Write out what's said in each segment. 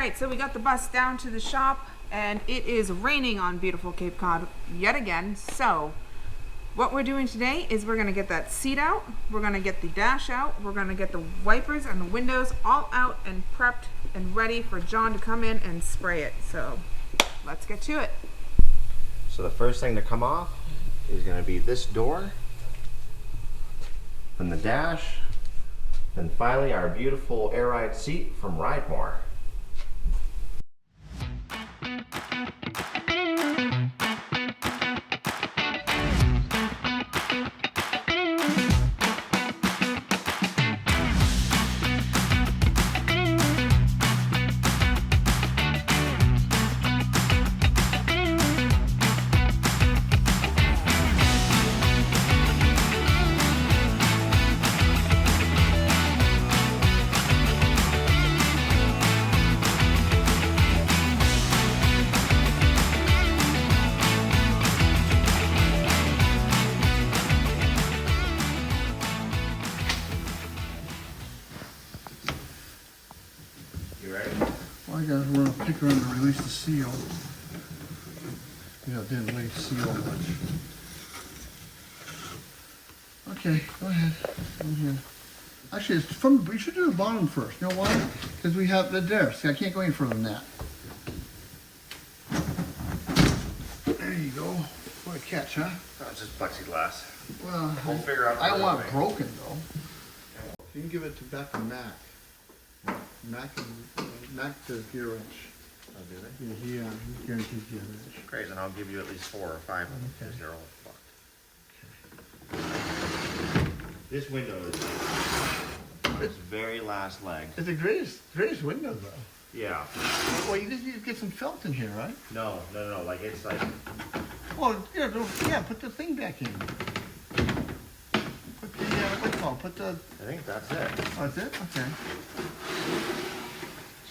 Alright, so we got the bus down to the shop and it is raining on beautiful Cape Cod yet again. So what we're doing today is we're going to get that seat out, we're going to get the dash out, we're going to get the wipers and the windows all out and prepped and ready for John to come in and spray it. So let's get to it. So the first thing to come off is going to be this door, then the dash, then finally our beautiful air ride seat from Ride More. I got to run a picker on to release the seal. Yeah, it didn't release the seal much. Okay, go ahead. In here. Actually, it's from. We should do the bottom first. You know why? Because we have the there. See, I can't go any further than that. There you go. What a catch, huh? That's just plexiglass. Well, We'll figure out. I don't want it broken though. You can give it to back to Mac. Mac to gear wrench. Oh, do they? Yeah, he guarantees gear wrench. Great, and I'll give you at least 4 or 5 of them because they're all fucked. This window is its very last leg. It's the greatest window though. Yeah. Well, you just need to get some felt in here, right? No. Like it's like. Well, yeah, put the thing back in. Put the, what do you call it? Put the... I think that's it. Oh, that's it? Okay.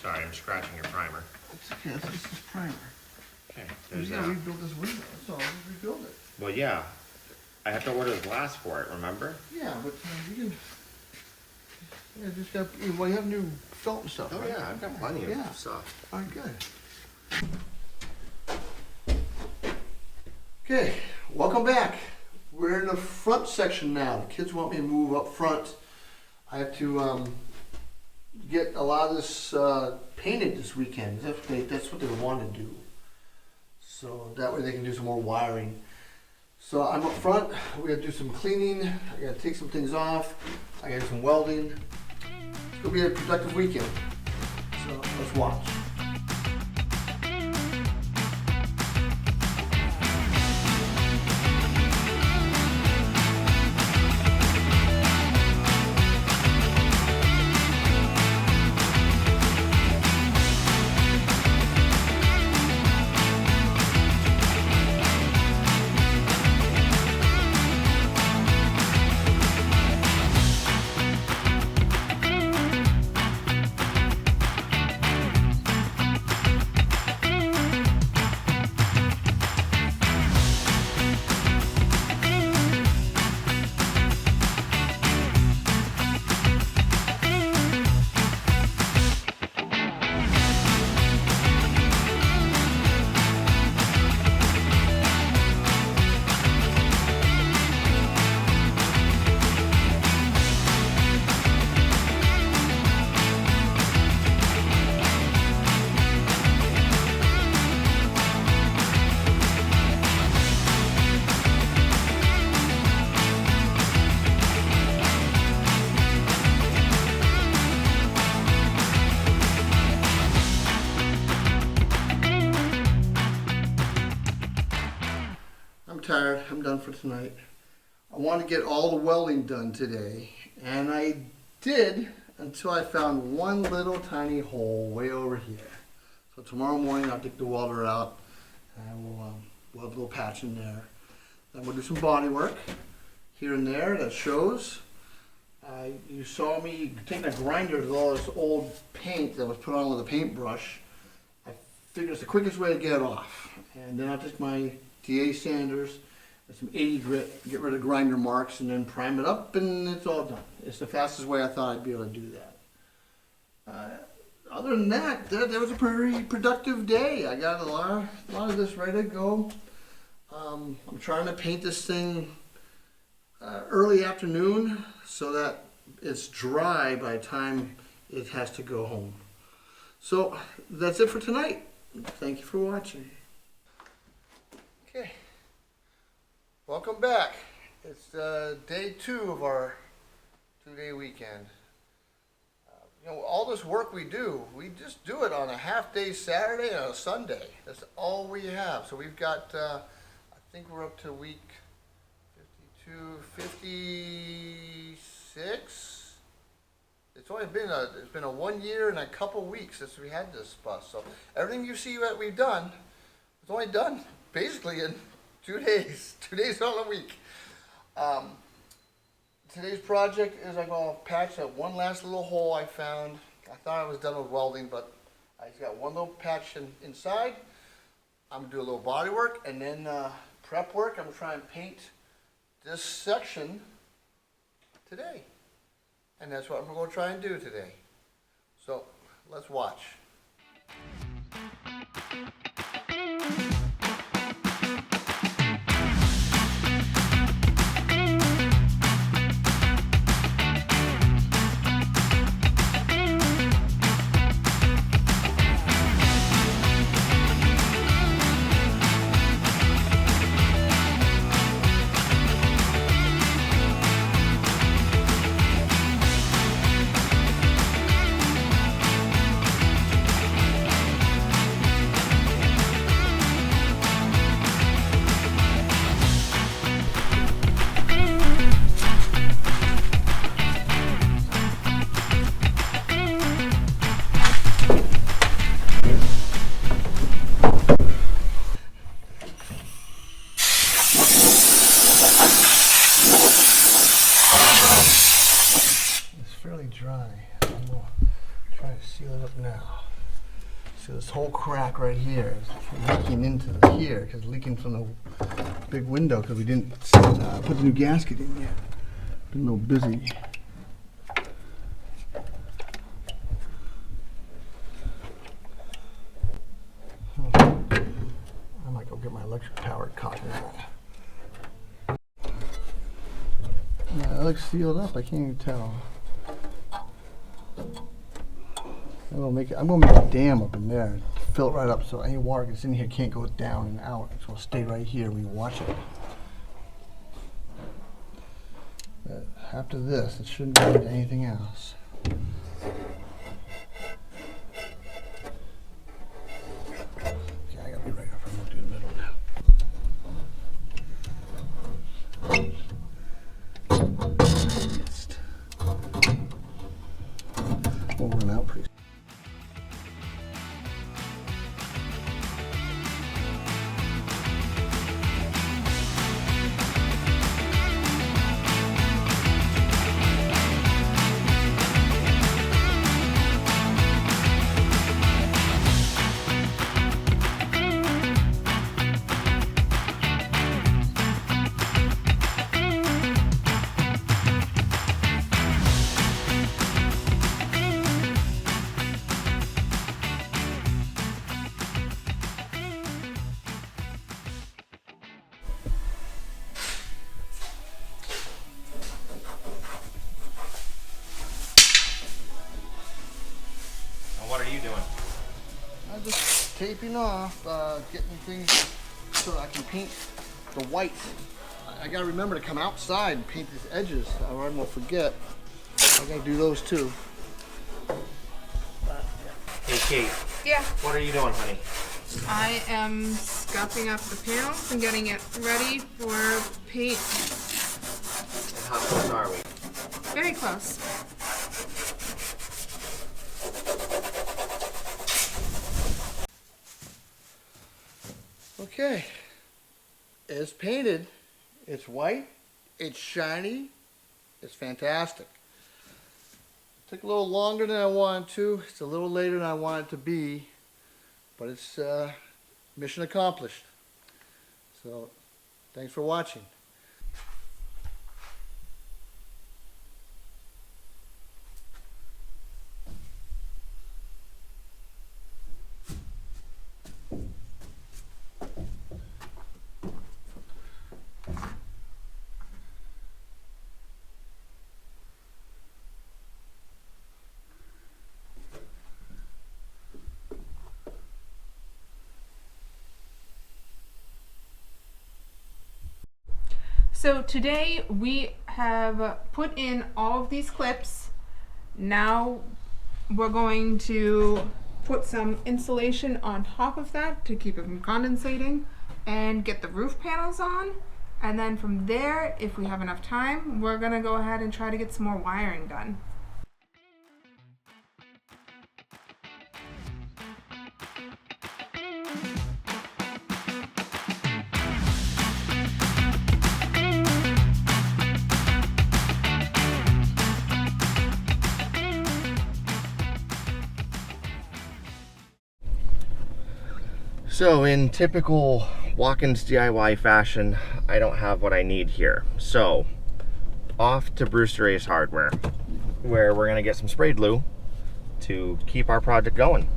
Sorry, I'm scratching your primer. It's okay, that's just this primer. Okay. We're There's gonna that. rebuild this window, so we'll rebuild it. Well, yeah. I have to order the glass for it. Remember? Yeah, but you can... Yeah, just got... Well, you have new felt and stuff, Oh right? yeah, I've got plenty Yeah. of stuff. All right, good. Okay, welcome back. We're in the front section now. The kids want me to move up front. I have to get a lot of this painted this weekend. That's what they want to do. So that way they can do some more wiring. So I'm up front. We got to do some cleaning. I got to take some things off. I got to do some welding. It's gonna be a productive weekend. So let's watch. Tired. I'm done for tonight. I want to get all the welding done today, and I did until I found one little tiny hole way over here. So tomorrow morning I'll take the welder out and I will weld a little patch in there. Then we'll do some body work here and there that shows. You saw me taking a grinder with all this old paint that was put on with a paintbrush. I figured it's the quickest way to get it off. And then I'll take my TA sanders and some 80 grit, get rid of grinder marks, and then prime it up, and it's all done. It's the fastest way I thought I'd be able to do that. other than that, that was a pretty productive day. I got a lot of this ready to go. I'm trying to paint this thing early afternoon so that it's dry by the time it has to go home. So that's it for tonight. Thank you for watching. Okay, welcome back. It's day 2 of our 2-day weekend. All this work we do, we just do it on a half-day Saturday and a Sunday. That's all we have. So we've got, I think we're up to week 52, 56. It's been a 1 year and a couple weeks since we had this bus. So everything you see that we've done, it's only done basically in 2 days. 2 days on a week. Today's project is I'm going to patch that one last little hole I found. I thought I was done with welding, but I just got one little patch inside. I'm going to do a little body work and then prep work. I'm going to try and paint this section today. And that's what I'm going to try and do today. So let's watch. Dry. I'm going to try to seal it up now. So this whole crack right here is leaking into here because leaking from the big window because we didn't put the new gasket in yet. Been a little busy. I might go get my electric powered cockpit. Yeah, it looks sealed up. I can't even tell. I'm gonna make a dam up in there, fill it right up so any water gets in here can't go down and out. It's gonna stay right here when you watch it. But after this, it shouldn't go into anything else. Okay, I gotta be right up. I'm gonna do the middle now. We'll run out pretty soon. What are you doing? I'm just taping off, getting things so I can paint the white. I gotta remember to come outside and paint these edges, or I won't forget. I gotta do those too. Hey Kate. Yeah. What are you doing, honey? I am scuffing up the panels and getting it ready for paint. And how close are we? Very close. Okay, it's painted, it's white, it's shiny, it's fantastic. Took a little longer than I wanted to, it's a little later than I wanted it to be, but it's mission accomplished. So, thanks for watching. So today we have put in all of these clips. Now we're going to put some insulation on top of that to keep it from condensating and get the roof panels on. And then from there, if we have enough time, we're gonna go ahead and try to get some more wiring done. So in typical Watkins DIY fashion, I don't have what I need here. So off to Brewster Ace Hardware, where we're gonna get some spray glue to keep our project going.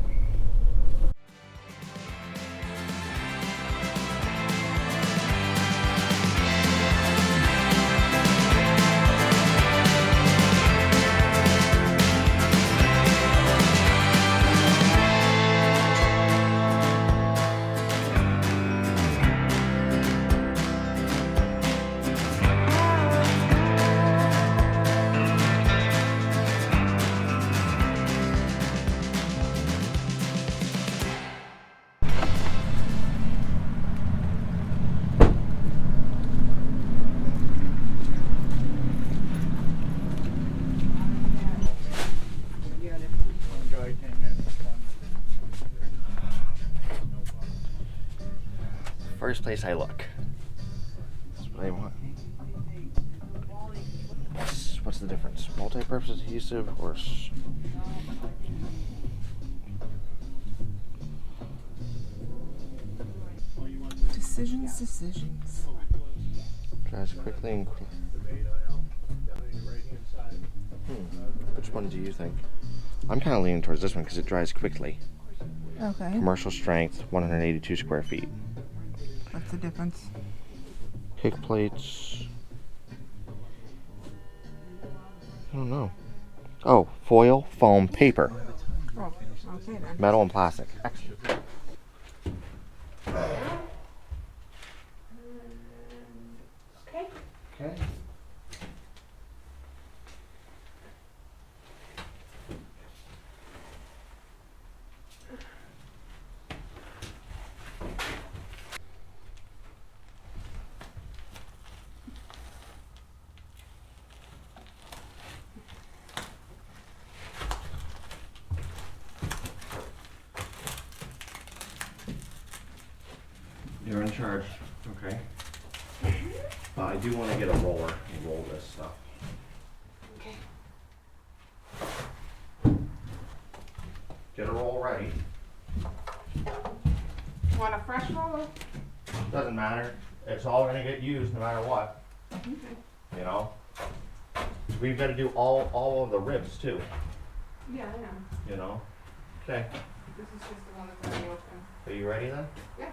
First place I look. That's what I want. What's the difference? Multi-purpose adhesive or Decisions. dries quickly and Which one do you think? I'm kind of leaning towards this one because it dries quickly. Okay. Commercial strength, 182 square feet. What's the difference? Kick plates. I don't know. Oh, foil, foam, paper. Oh, okay then. Metal and plastic. Excellent. Okay. Okay. You're in charge, okay? I do want to get a roller and roll this stuff. Okay. Get a roll ready. Want a fresh roller? Doesn't matter. It's all going to get used no matter what. Okay. You know? We've got to do all of the ribs too. Yeah, I am. You know? Okay. This is just the one that's already open. Are you ready then? Yeah.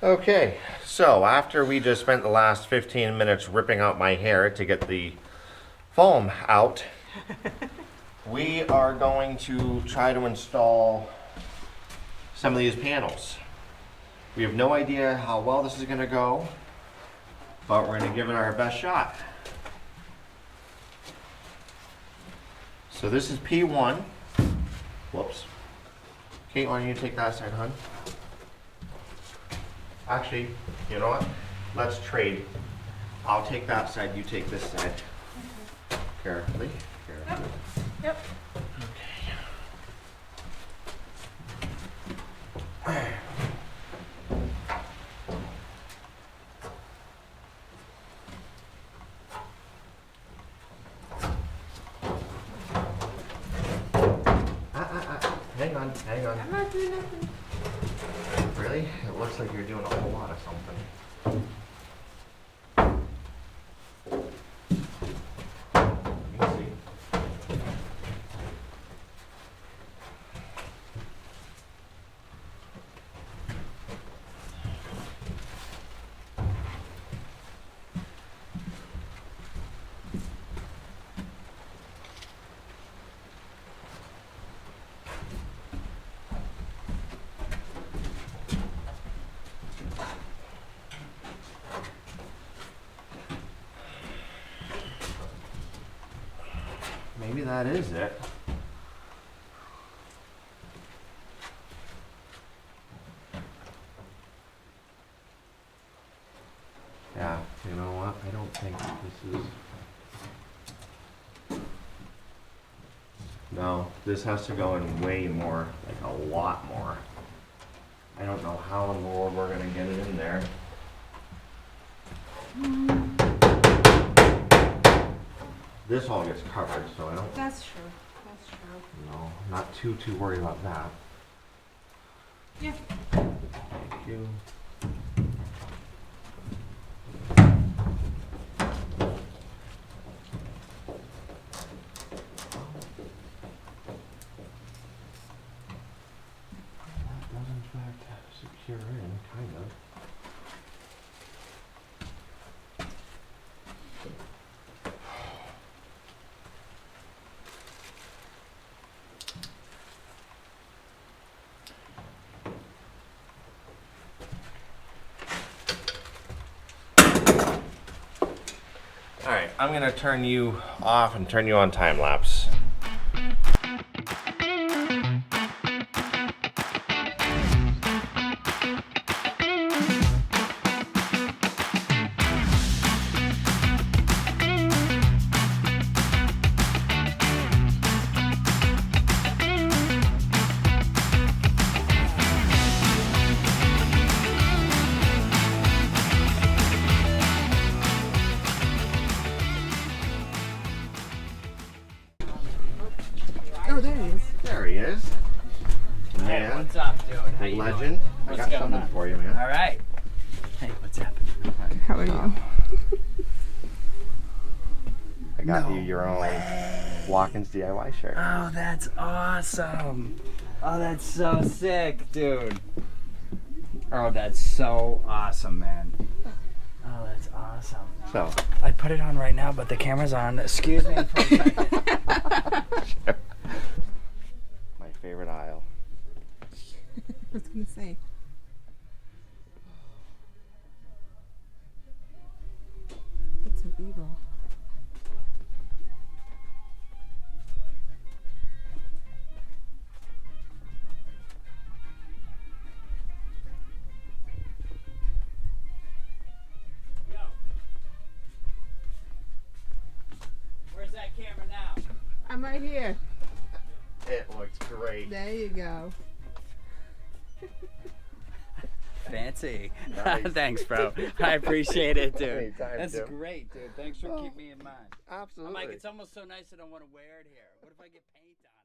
Okay, so after we just spent the last 15 minutes ripping out my hair to get the foam out, we are going to try to install some of these panels. We have no idea how well this is going to go, but we're going to give it our best shot. So this is P1. Whoops. Kate, why don't you take that side, hon? Actually, you know what? Let's trade. I'll take that side, you take this side. Carefully. Carefully. Yep. Okay. Hang on, hang on. I'm not doing nothing. Really? It looks like you're doing a whole lot of something. Let me see. Maybe that is it. Yeah, you know what? I don't think this is... No, this has to go in way more, like a lot more. I don't know how in the world we're gonna get it in there. This all gets covered, so I don't... That's true. That's true. No, not too worried about that. Yeah. Thank you. That does in fact secure in, kind of. All right, I'm gonna turn you off and turn you on time lapse. Oh, there he is. There he is. Hey, Man, what's up, dude? How the you doing? legend. I What's got going something on? for you, man. All right. Hey, what's happening? How are you? I got you your own Watkins DIY shirt. Oh, that's awesome. Oh, that's so sick, dude. Oh, that's so awesome, man. Oh, that's awesome. So, I put it on right now, but the camera's on. Excuse me for a second. my favorite aisle. I was gonna say. Get some B-roll. Yo. Where's that camera now? I'm right here. It looks great. There you go. Fancy. Nice. Thanks, bro. I appreciate it, dude. Anytime, That's Joe. great, dude. Thanks for keeping me in mind. Absolutely. I'm like, it's almost so nice I don't want to wear it here. What if I get paint on?